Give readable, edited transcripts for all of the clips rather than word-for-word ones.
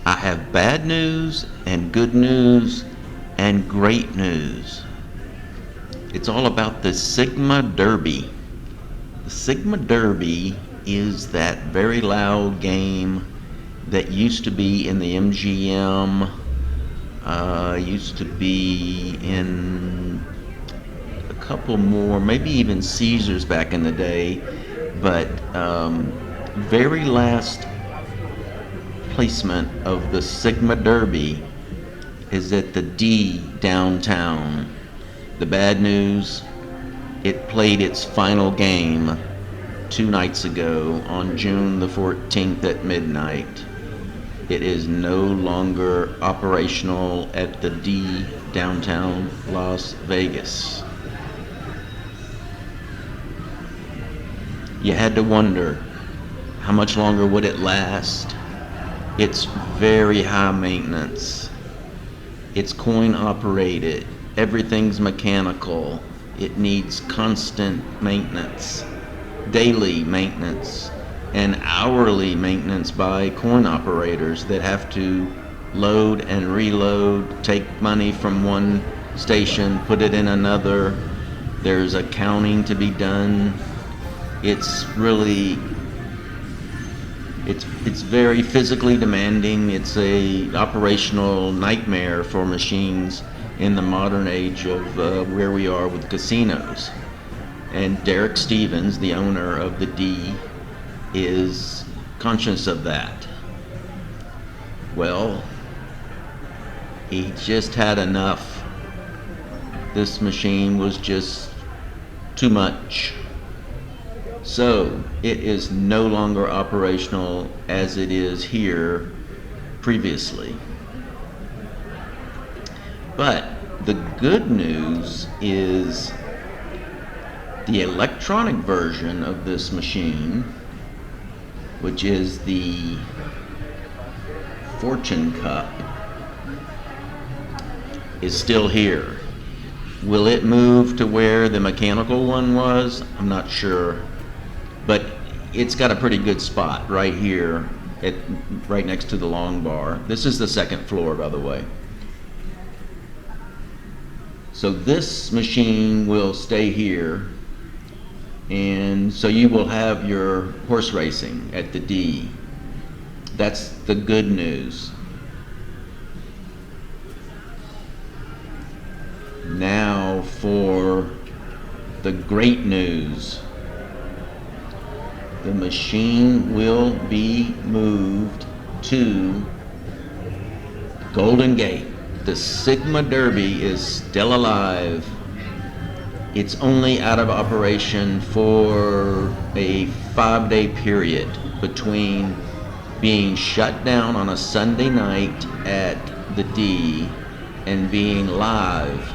I have bad news and good news and great news. It's all about the Sigma Derby. The Sigma Derby is that very loud game that used to be in the MGM, used to be in a couple more, maybe even Caesars back in the day, but very last placement of the Sigma Derby is at the D downtown. The bad news, it played its final game 2 nights ago on June the 14th at midnight. It is no longer operational at the D downtown Las Vegas. You had to wonder, how much longer would it last? It's very high maintenance. It's coin operated. Everything's mechanical. It needs constant maintenance, daily maintenance, and hourly maintenance by coin operators that have to load and reload, take money from one station, put it in another. There's accounting to be done. It's very physically demanding. It's a operational nightmare for machines in the modern age of where we are with casinos. And Derek Stevens, the owner of the D, is conscious of that. Well, he just had enough. This machine was just too much. So it is no longer operational as it is here previously. But the good news is the electronic version of this machine, which is the Fortune Cup, is still here. Will it move to where the mechanical one was? I'm not sure. But it's got a pretty good spot right here, right next to the long bar. This is the second floor, by the way. So this machine will stay here, and so you will have your horse racing at the D. That's the good news. Now for the great news. The machine will be moved to Golden Gate. The Sigma Derby is still alive. It's only out of operation for a 5-day period between being shut down on a Sunday night at the D and being live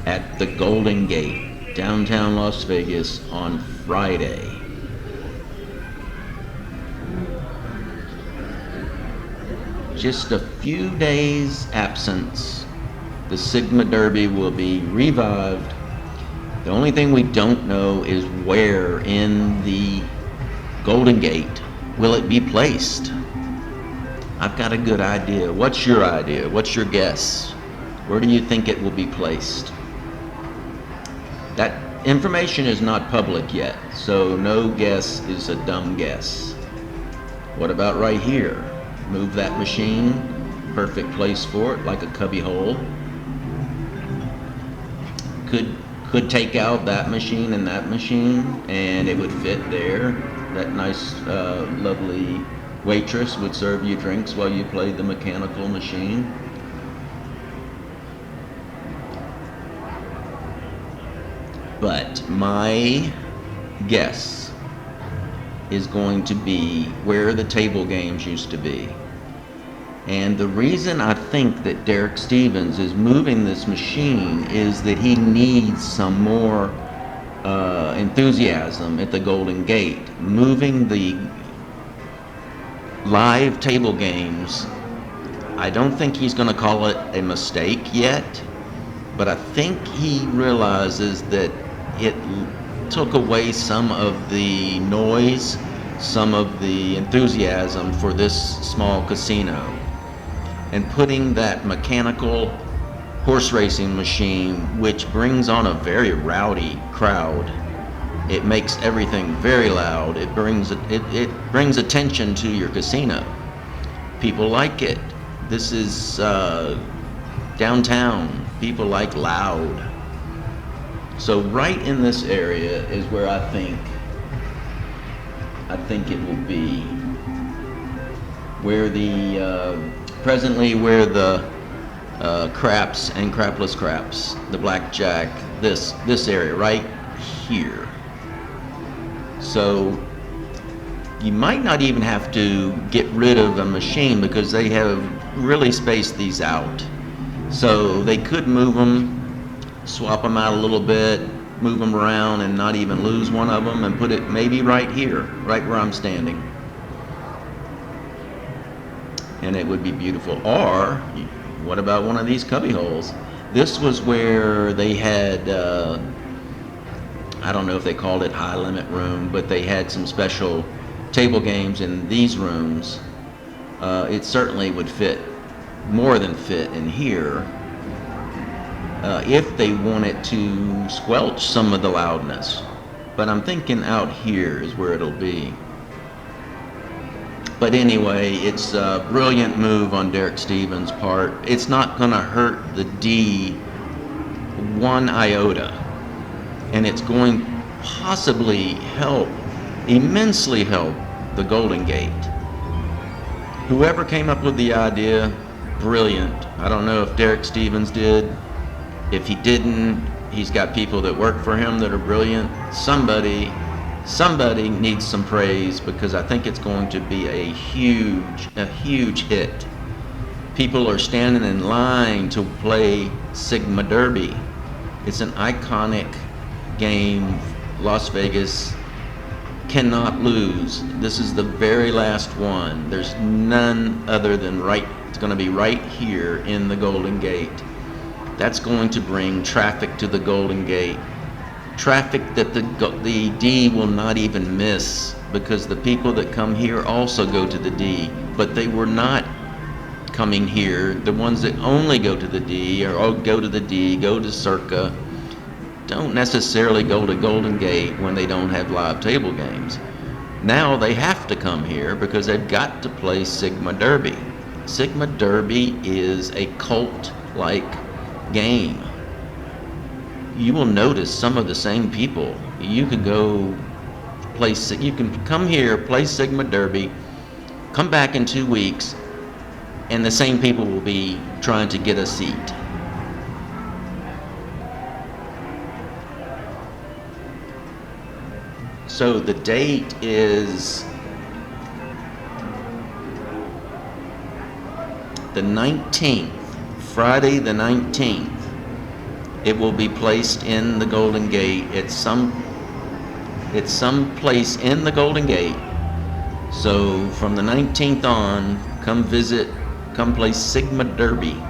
at the Golden Gate, downtown Las Vegas, on Friday. Just a few days absence, the Sigma Derby will be revived. The only thing we don't know is where in the Golden Gate will it be placed. I've got a good idea. What's your idea? What's your guess? Where do you think it will be placed? That information is not public yet, so no guess is a dumb guess. What about right here? Move that machine, perfect place for it, like a cubby hole. Could take out that machine and that machine, and it would fit there. That nice, lovely waitress would serve you drinks while you played the mechanical machine. But my guess is going to be where the table games used to be. And the reason I think that Derek Stevens is moving this machine is that he needs some more enthusiasm at the Golden Gate. Moving the live table games, I don't think he's going to call it a mistake yet, but I think he realizes that it took away some of the noise some of the enthusiasm for this small casino and putting that mechanical horse racing machine, which brings on a very rowdy crowd. It makes everything very loud. It brings attention to your casino. People like it. This is downtown. People like loud. So right in this area is where I think it will be. Where the presently where the craps and crapless craps, the blackjack, this area right here. So you might not even have to get rid of a machine because they have really spaced these out. So they could move them, swap them out a little bit, move them around and not even lose one of them, and put it maybe right here, right where I'm standing. And it would be beautiful. Or what about one of these cubby holes? This was where they had I don't know if they called it high limit room, but they had some special table games in these rooms. It certainly would fit, more than fit in here, if they wanted to squelch some of the loudness. But I'm thinking out here is where it'll be. But anyway, it's a brilliant move on Derek Stevens' part. It's not going to hurt the D one iota. And it's going possibly help, immensely help, the Golden Gate. Whoever came up with the idea, brilliant. I don't know if Derek Stevens did. If he didn't, he's got people that work for him that are brilliant. Somebody needs some praise, because I think it's going to be a huge hit. People are standing in line to play Sigma Derby. It's an iconic game. Las Vegas cannot lose. This is the very last one. There's none other than it's going to be right here in the Golden Gate. That's going to bring traffic to the Golden Gate. Traffic that the D will not even miss, because the people that come here also go to the D, but they were not coming here. The ones that only go to the D, or go to the D, go to Circa, don't necessarily go to Golden Gate when they don't have live table games. Now they have to come here because they've got to play Sigma Derby. Sigma Derby is a cult-like game. You will notice some of the same people. You can come here, play Sigma Derby, come back in 2 weeks, and the same people will be trying to get a seat. So the date is the 19th, Friday the 19th. It will be placed in the Golden Gate. It's some place in the Golden Gate. So from the 19th on, come visit, come play Sigma Derby.